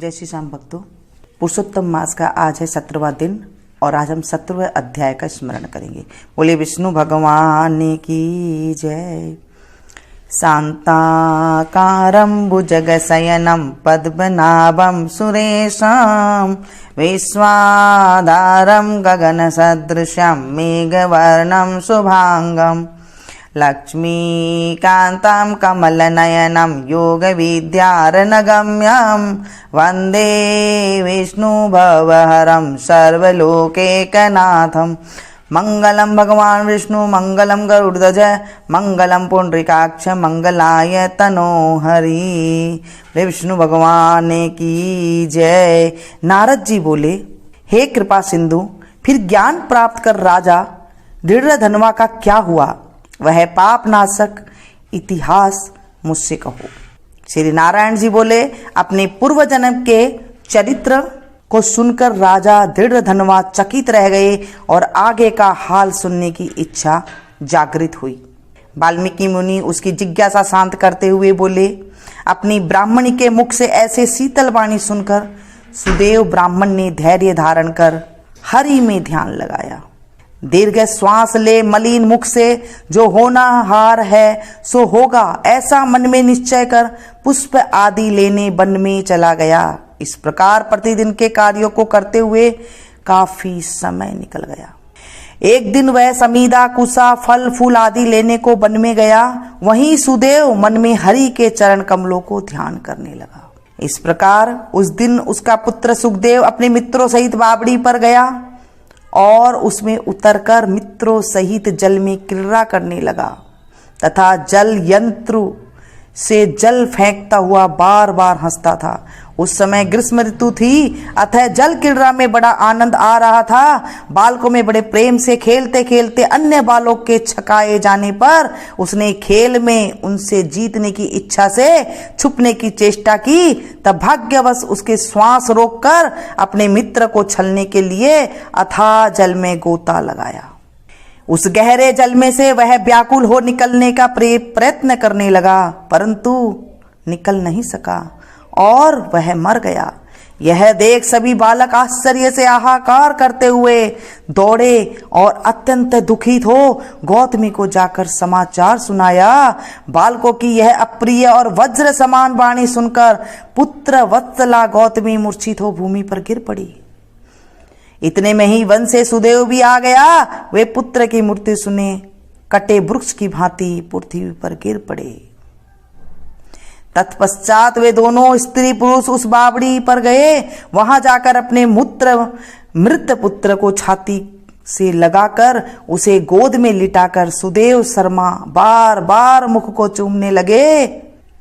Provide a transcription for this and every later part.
जय श्री श्याम भक्तों, पुरुषोत्तम मास का आज है 17वां दिन और आज हम 17वें अध्याय का स्मरण करेंगे। बोले विष्णु भगवान की जय। शांताकारं भुजगशयनं पद्मनाभं सुरेशं विश्वाधारं गगनसदृशं मेघवर्णं शुभांगं लक्ष्मीकान्तं कमलनयनं योगविद्यारनगम्यं वन्दे विष्णुभवहरं सर्वलोकैकनाथं। मंगलम भगवान विष्णु मंगलम गरुड़ध्वज मंगलम पुंडरीकाक्ष मंगलाय तनोहरि। विष्णु भगवान की जय। नारद जी बोले, हे कृपा सिंधु, फिर ज्ञान प्राप्त कर राजा दृढ़धनवा का क्या हुआ? वह पाप नाशक इतिहास मुझसे कहो। श्री नारायण जी बोले, अपने पूर्व जन्म के चरित्र को सुनकर राजा दृढ़धनवा चकित रह गए और आगे का हाल सुनने की इच्छा जागृत हुई। वाल्मीकि मुनि उसकी जिज्ञासा शांत करते हुए बोले, अपनी ब्राह्मणी के मुख से ऐसे शीतल वाणी सुनकर सुदेव ब्राह्मण ने धैर्य धारण कर हरि में ध्यान लगाया। दीर्घ श्वास ले मलिन मुख से जो होना हार है सो होगा, ऐसा मन में निश्चय कर पुष्प आदि लेने वन में चला गया। इस प्रकार प्रतिदिन के कार्यों को करते हुए काफी समय निकल गया। एक दिन वह समीदा कुसा फल फूल आदि लेने को वन में गया। वहीं सुदेव मन में हरि के चरण कमलों को ध्यान करने लगा। इस प्रकार उस दिन उसका पुत्र सुखदेव अपने मित्रों सहित बावड़ी पर गया और उसमें उतरकर मित्रों सहित जल में क्रीड़ा करने लगा तथा जल यंत्र से जल फेंकता हुआ बार बार हंसता था। उस समय ग्रीष्म ऋतु थी, अतः जल क्रीड़ा में बड़ा आनंद आ रहा था। बालकों में बड़े प्रेम से खेलते खेलते अन्य बालों के छकाए जाने पर उसने खेल में उनसे जीतने की इच्छा से छुपने की चेष्टा की। तब भाग्यवश उसके श्वास रोककर अपने मित्र को छलने के लिए अथाह जल में गोता लगाया। उस गहरे जल में से वह व्याकुल हो निकलने का प्रयत्न करने लगा, परंतु निकल नहीं सका और वह मर गया। यह देख सभी बालक आश्चर्य से हाहाकार करते हुए दौड़े और अत्यंत दुखित हो गौतमी को जाकर समाचार सुनाया। बालकों की यह अप्रिय और वज्र समान वाणी सुनकर पुत्र वत्सला गौतमी मूर्छित हो भूमि पर गिर पड़ी। इतने में ही वन से सुदेव भी आ गया। वे पुत्र की मूर्ति सुने कटे वृक्ष की भांति पृथ्वी पर गिर पड़े। तत्पश्चात वे दोनों स्त्री पुरुष उस बावड़ी पर गए। वहां जाकर अपने मृत पुत्र को छाती से लगाकर उसे गोद में लिटाकर सुदेव शर्मा बार बार मुख को चूमने लगे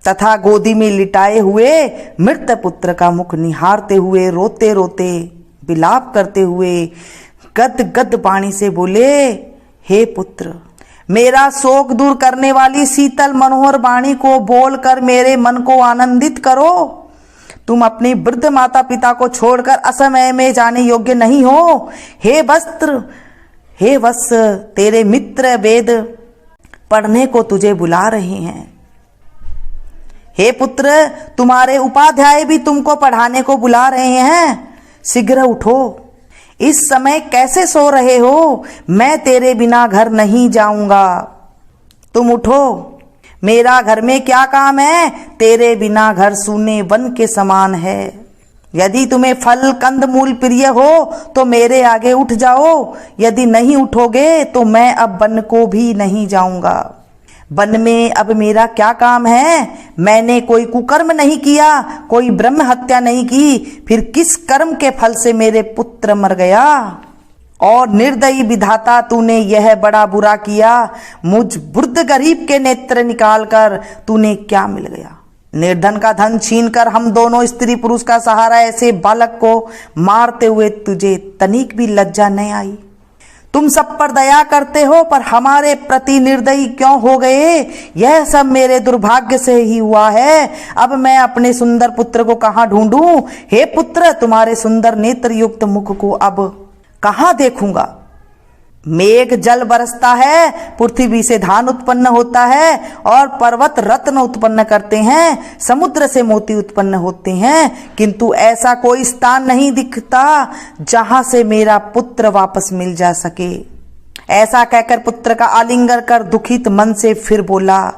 तथा गोदी में लिटाए हुए मृत पुत्र का मुख निहारते हुए रोते रोते विलाप करते हुए गद गद वाणी से बोले, हे पुत्र, मेरा शोक दूर करने वाली शीतल मनोहर वाणी को बोलकर मेरे मन को आनंदित करो। तुम अपनी वृद्ध माता पिता को छोड़कर असमय में जाने योग्य नहीं हो। हे वत्स, तेरे मित्र वेद पढ़ने को तुझे बुला रहे हैं। हे पुत्र, तुम्हारे उपाध्याय भी तुमको पढ़ाने को बुला रहे हैं। शीघ्र उठो। इस समय कैसे सो रहे हो? मैं तेरे बिना घर नहीं जाऊंगा। तुम उठो, मेरा घर में क्या काम है? तेरे बिना घर सूने वन के समान है। यदि तुम्हें फल कंद मूल प्रिय हो तो मेरे आगे उठ जाओ। यदि नहीं उठोगे तो मैं अब वन को भी नहीं जाऊंगा। वन में अब मेरा क्या काम है? मैंने कोई कुकर्म नहीं किया, कोई ब्रह्म हत्या नहीं की, फिर किस कर्म के फल से मेरे पुत्र मर गया? और निर्दयी विधाता, तूने यह बड़ा बुरा किया। मुझ वृद्ध गरीब के नेत्र निकालकर तूने क्या मिल गया? निर्धन का धन छीनकर हम दोनों स्त्री पुरुष का सहारा ऐसे बालक को मारते हुए तुझे तनिक भी लज्जा नहीं आई? तुम सब पर दया करते हो, पर हमारे प्रति निर्दयी क्यों हो गए? यह सब मेरे दुर्भाग्य से ही हुआ है। अब मैं अपने सुंदर पुत्र को कहाँ ढूंढूं? हे पुत्र, तुम्हारे सुंदर नेत्र युक्त मुख को अब कहाँ देखूंगा? मेघ जल बरसता है, पृथ्वी से धान उत्पन्न होता है और पर्वत रत्न उत्पन्न करते हैं, समुद्र से मोती उत्पन्न होते हैं, किंतु ऐसा कोई स्थान नहीं दिखता जहां से मेरा पुत्र वापस मिल जा सके। ऐसा कहकर पुत्र का आलिंगन कर दुखित मन से फिर बोला,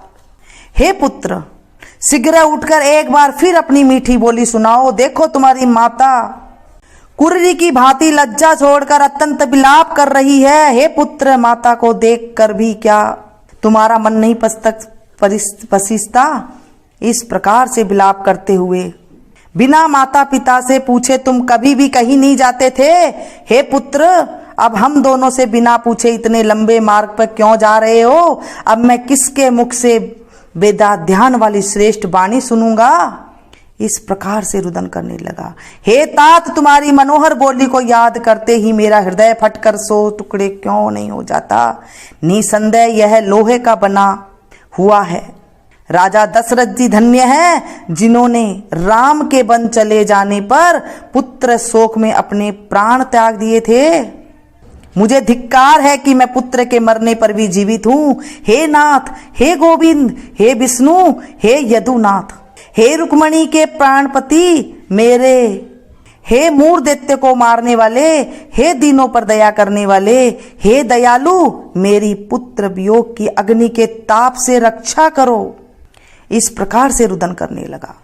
हे पुत्र, शीघ्र उठकर एक बार फिर अपनी मीठी बोली सुनाओ। देखो तुम्हारी माता कुर्री की भांति लज्जा छोड़कर अत्यंत विलाप कर रही है। हे पुत्र, माता को देख कर भी क्या तुम्हारा मन नहीं पसीजता? इस प्रकार से विलाप करते हुए बिना माता पिता से पूछे तुम कभी भी कहीं नहीं जाते थे। हे पुत्र, अब हम दोनों से बिना पूछे इतने लंबे मार्ग पर क्यों जा रहे हो? अब मैं किसके मुख से वेदा ध्यान वाली श्रेष्ठ वाणी सुनूंगा? इस प्रकार से रुदन करने लगा। हे तात, तुम्हारी मनोहर बोली को याद करते ही मेरा हृदय फटकर 100 टुकड़े क्यों नहीं हो जाता। निसंदेह यह लोहे का बना हुआ है। राजा दशरथ जी धन्य हैं जिन्होंने राम के वन चले जाने पर पुत्र शोक में अपने प्राण त्याग दिए थे। मुझे धिक्कार है कि मैं पुत्र के मरने पर भी जीवित हूं। हे नाथ, हे गोविंद, हे विष्णु, हे यदुनाथ, हे रुक्मणी के प्राणपति मेरे, हे मूर दैत्य को मारने वाले, हे दीनों पर दया करने वाले, हे दयालु, मेरी पुत्र वियोग की अग्नि के ताप से रक्षा करो। इस प्रकार से रुदन करने लगा।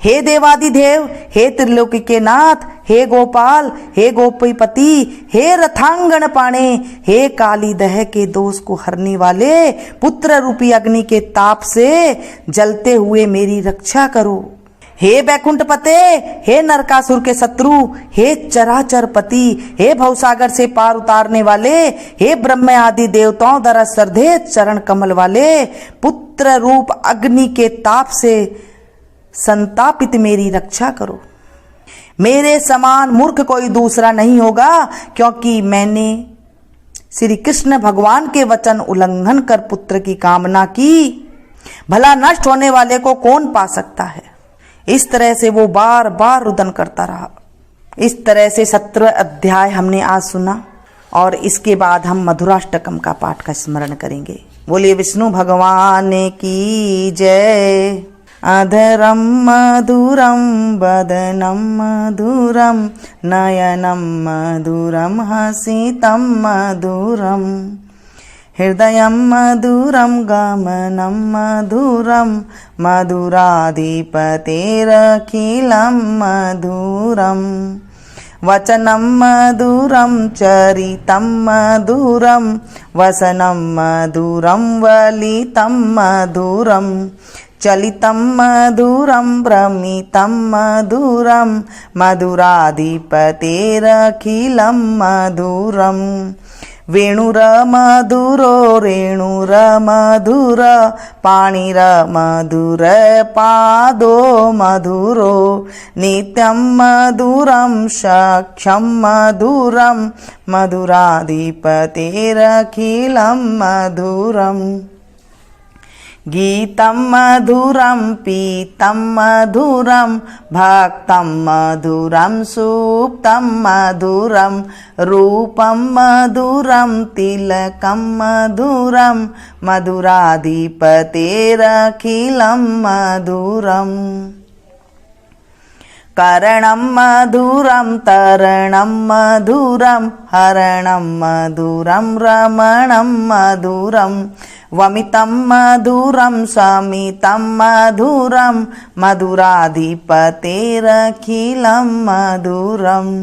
हे देवादिदेव, हे त्रिलोकी के नाथ, हे गोपाल, हे गोपीपति, हे रथांगण पाणे, हे काली दह के दोष को हरने वाले, पुत्र रूपी अग्नि के ताप से जलते हुए मेरी रक्षा करो। हे बैकुंठ पते, हे नरकासुर के शत्रु, हे चराचर पति, हे भवसागर से पार उतारने वाले, हे ब्रह्म आदि देवताओं द्वारा श्रद्धेय चरण कमल वाले, पुत्र रूप अग्नि के ताप से संतापित मेरी रक्षा करो। मेरे समान मूर्ख कोई दूसरा नहीं होगा, क्योंकि मैंने श्री कृष्ण भगवान के वचन उल्लंघन कर पुत्र की कामना की। भला नष्ट होने वाले को कौन पा सकता है? इस तरह से वो बार बार रुदन करता रहा। इस तरह से 17 अध्याय हमने आज सुना और इसके बाद हम मधुराष्टकम का पाठ का स्मरण करेंगे। बोलिए विष्णु भगवान की जय। अधरम मधुरम वदनम मधुरम नयनम मधुरम हसितम मधुरम हृदयम मधुरम गमनम मधुरम मधुराधिपतेरखिलं मधुरम वचनं मधुरं चरितं मधुरं वसनं मधुरं वलितं मधुरं चलितं मधुरं भ्रमितं मधुरं मधुराधिपतेरखिलं मधुरं वेणुरमधुरो रेणुरमधुर पाणिरमधुर पादो मधुरो नित्यं मधुरं सख्यं मधुरं मधुराधिपतेरखिलं मधुरम् गीतं मधुरं पीतं मधुरं भक्तं मधुरं सुप्तं मधुरं रूपं मधुरं तिलकं मधुरं मधुराधिपतेरखिलं मधुरम् करणं मधुरं तरणं मधुरं हरणं मधुरं रमणं मधुरं वमितं मधुरं समितं मधुरं मधुराधिपतेरखिलं मधुरम्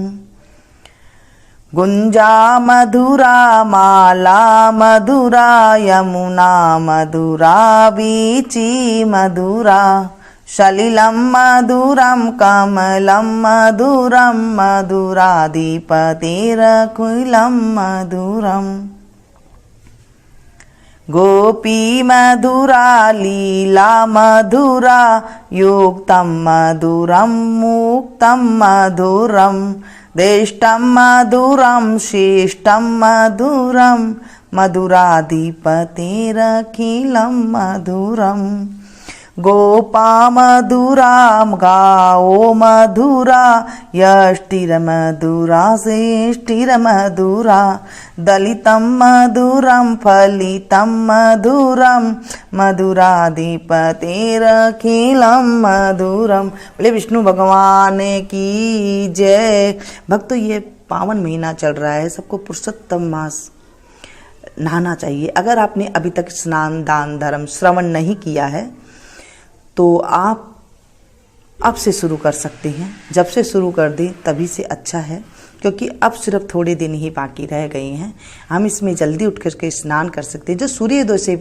गुंजा मधुरा माला मधुरा यमुना मधुरा वीची मधुरा सलिलं मधुरं कमलं मधुरं मधुराधिपतेरखिलं मधुरम् गोपी मधुरा लीला मधुरा युक्तं मधुरं मुक्तं मधुरं दिष्टं मधुरं शिष्टं मधुरं मधुराधिपतेरखिलं मधुरम् गोपा मधुरा गाओ मधुरा यष्टिरमधुरा श्रेष्टिरमधुरा दलितं मधुरं फलितं मधुरं मधुराधिपतेरखिलं मधुरम। बोले विष्णु भगवान की जय। भक्तों, ये पावन महीना चल रहा है, सबको पुरुषोत्तम मास नहाना चाहिए। अगर आपने अभी तक स्नान दान धर्म श्रवण नहीं किया है तो आप अब से शुरू कर सकते हैं। जब से शुरू कर दें तभी से अच्छा है, क्योंकि अब सिर्फ थोड़े दिन ही बाकी रह गए हैं। हम इसमें जल्दी उठ करके स्नान कर सकते हैं। जो सूर्योदय से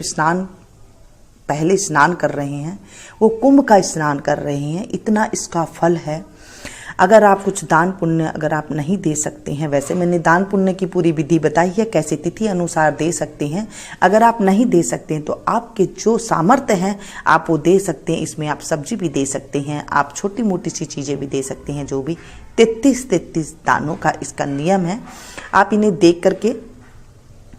पहले स्नान कर रहे हैं वो कुंभ का स्नान कर रहे हैं, इतना इसका फल है। अगर आप कुछ दान पुण्य अगर आप नहीं दे सकते हैं, वैसे मैंने दान पुण्य की पूरी विधि बताई है, कैसे तिथि अनुसार दे सकते हैं। अगर आप नहीं दे सकते हैं तो आपके जो सामर्थ्य हैं आप वो दे सकते हैं। इसमें आप सब्जी भी दे सकते हैं, आप छोटी मोटी सी चीज़ें भी दे सकते हैं। जो भी 33 दानों का इसका नियम है, आप इन्हें देख करके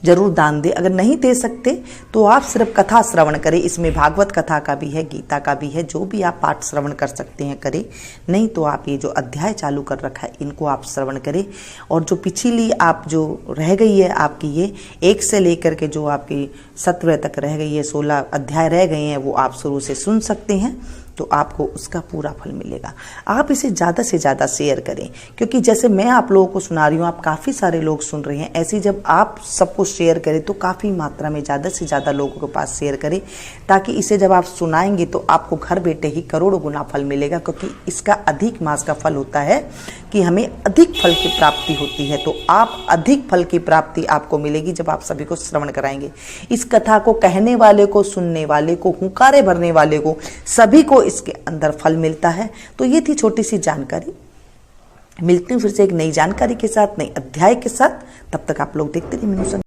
जरूर दान दे। अगर नहीं दे सकते तो आप सिर्फ कथा श्रवण करें। इसमें भागवत कथा का भी है, गीता का भी है, जो भी आप पाठ श्रवण कर सकते हैं करें। नहीं तो आप ये जो अध्याय चालू कर रखा है इनको आप श्रवण करें। और जो पिछली आप जो रह गई है आपकी ये 1 से लेकर के जो आपकी 17 तक रह गई है, 16 अध्याय रह गए हैं, वो आप शुरू से सुन सकते हैं, तो आपको उसका पूरा फल मिलेगा। आप इसे ज़्यादा से ज़्यादा शेयर करें, क्योंकि जैसे मैं आप लोगों को सुना रही हूँ, आप काफ़ी सारे लोग सुन रहे हैं। ऐसे जब आप सबको शेयर करें तो काफ़ी मात्रा में ज़्यादा से ज़्यादा लोगों के पास शेयर करें, ताकि इसे जब आप सुनाएंगे तो आपको घर बैठे ही करोड़ों गुना फल मिलेगा। क्योंकि इसका अधिक मास का फल होता है कि हमें अधिक फल की प्राप्ति होती है। तो आप अधिक फल की प्राप्ति आपको मिलेगी जब आप सभी को श्रवण कराएंगे। इस कथा को कहने वाले को, सुनने वाले को, हुंकारे भरने वाले को, सभी को इसके अंदर फल मिलता है। तो ये थी छोटी सी जानकारी। मिलती हूँ फिर से एक नई जानकारी के साथ, नई अध्याय के साथ। तब तक आप लोग देखते रहिए।